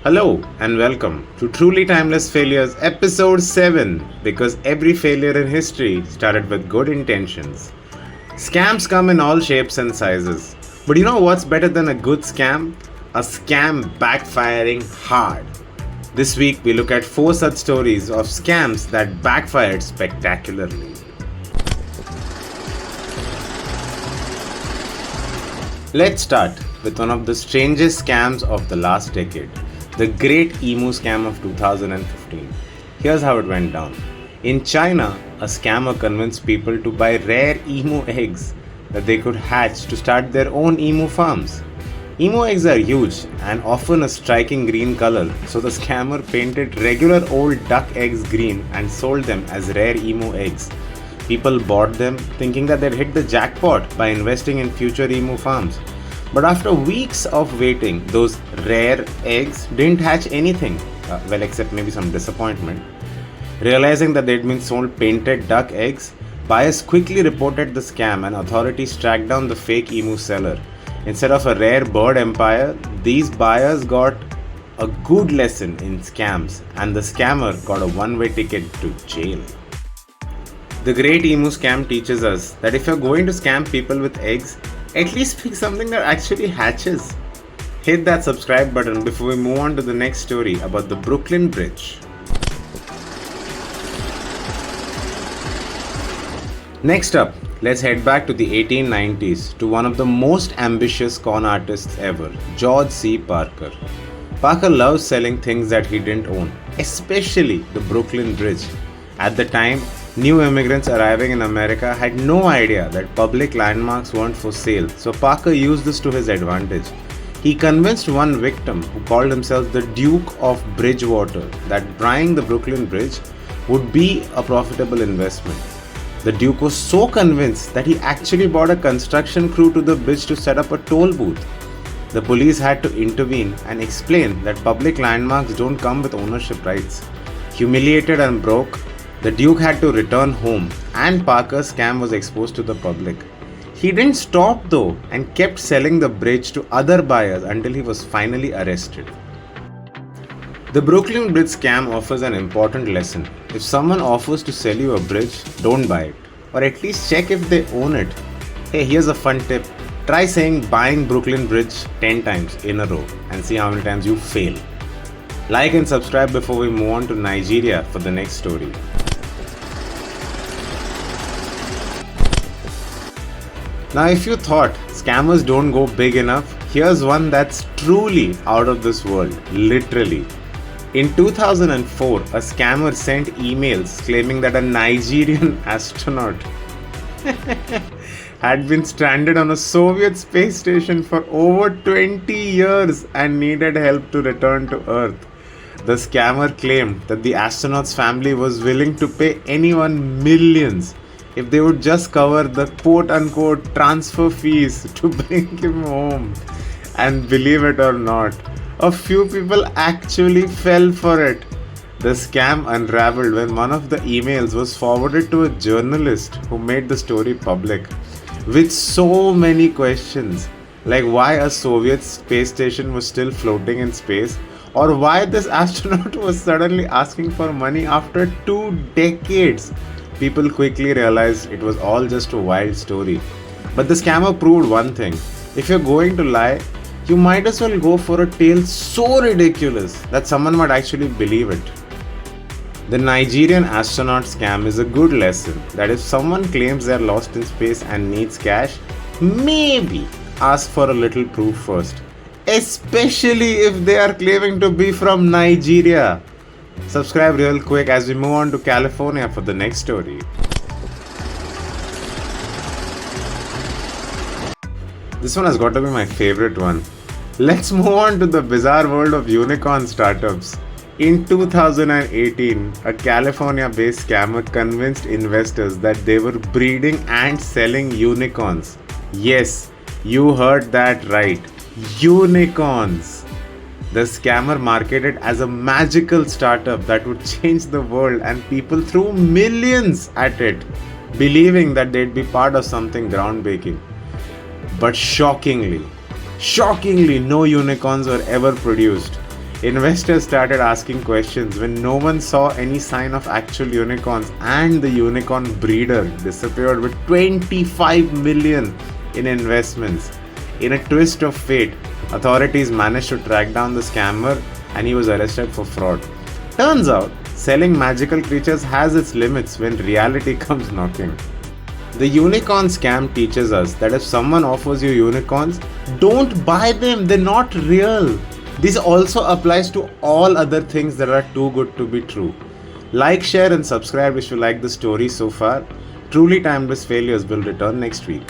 Hello and welcome to Truly Timeless Failures Episode 7, because every failure in history started with good intentions. Scams come in all shapes and sizes. But you know what's better than a good scam? A scam backfiring hard. This week we look at 4 such stories of scams that backfired spectacularly. Let's start with one of the strangest scams of the last decade, the Great Emu Scam of 2015. Here's how it went down. In China, a scammer convinced people to buy rare emu eggs that they could hatch to start their own emu farms. Emu eggs are huge and often a striking green color, so the scammer painted regular old duck eggs green and sold them as rare emu eggs. People bought them thinking that they'd hit the jackpot by investing in future emu farms. But after weeks of waiting, those rare eggs didn't hatch anything, except maybe some disappointment. Realizing that they'd been sold painted duck eggs, buyers quickly reported the scam and authorities tracked down the fake emu seller. Instead of a rare bird empire, these buyers got a good lesson in scams, and the scammer got a one-way ticket to jail. The Great Emu Scam teaches us that if you're going to scam people with eggs, at least pick something that actually hatches. Hit that subscribe button before we move on to the next story about the Brooklyn Bridge. Next up, let's head back to the 1890s to one of the most ambitious con artists ever, George C. Parker. Parker loves selling things that he didn't own, especially the Brooklyn Bridge. At the time, new immigrants arriving in America had no idea that public landmarks weren't for sale, so Parker used this to his advantage. He convinced one victim, who called himself the Duke of Bridgewater, that buying the Brooklyn Bridge would be a profitable investment. The Duke was so convinced that he actually bought a construction crew to the bridge to set up a toll booth. The police had to intervene and explain that public landmarks don't come with ownership rights. Humiliated and broke, the Duke had to return home, and Parker's scam was exposed to the public. He didn't stop though and kept selling the bridge to other buyers until he was finally arrested. The Brooklyn Bridge scam offers an important lesson. If someone offers to sell you a bridge, don't buy it, or at least check if they own it. Hey, here's a fun tip. Try saying buying Brooklyn Bridge 10 times in a row and see how many times you fail. Like and subscribe before we move on to Nigeria for the next story. Now, if you thought scammers don't go big enough, here's one that's truly out of this world, literally. In 2004, a scammer sent emails claiming that a Nigerian astronaut had been stranded on a Soviet space station for over 20 years and needed help to return to Earth. The scammer claimed that the astronaut's family was willing to pay anyone millions if they would just cover the quote-unquote transfer fees to bring him home. And believe it or not, a few people actually fell for it. The scam unraveled when one of the emails was forwarded to a journalist who made the story public, with so many questions, like why a Soviet space station was still floating in space, or why this astronaut was suddenly asking for money after 2 decades. People quickly realized it was all just a wild story. But the scammer proved one thing: if you're going to lie, you might as well go for a tale so ridiculous that someone might actually believe it. The Nigerian astronaut scam is a good lesson that if someone claims they're lost in space and needs cash, maybe ask for a little proof first, especially if they are claiming to be from Nigeria. Subscribe real quick as we move on to California for the next story. This one has got to be my favorite one. Let's move on to the bizarre world of unicorn startups. In 2018, a California-based scammer convinced investors that they were breeding and selling unicorns. Yes, you heard that right. Unicorns. The scammer marketed as a magical startup that would change the world, and people threw millions at it, believing that they'd be part of something groundbreaking. But shockingly, no unicorns were ever produced. Investors started asking questions when no one saw any sign of actual unicorns, and the unicorn breeder disappeared with 25 million in investments. In a twist of fate, authorities managed to track down the scammer and he was arrested for fraud. Turns out, selling magical creatures has its limits when reality comes knocking. The unicorn scam teaches us that if someone offers you unicorns, don't buy them, they're not real. This also applies to all other things that are too good to be true. Like, share, and subscribe if you like the story so far. Truly Timeless Failures will return next week.